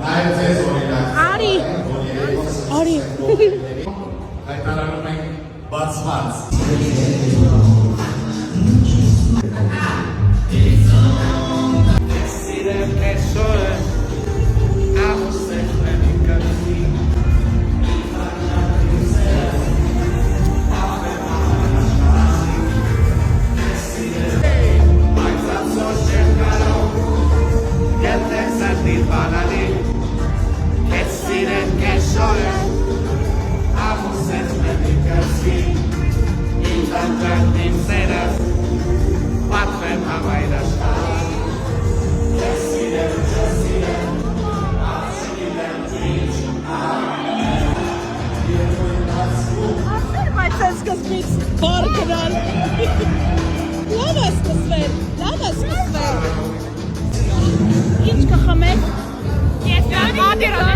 Արի։ Արի։ Հայտարարում ենք բացված։ Բար գնալ։ Լավ է սկսվել, լավ է սկսվել։ Ինչ կխմեք։ Ես ադիրա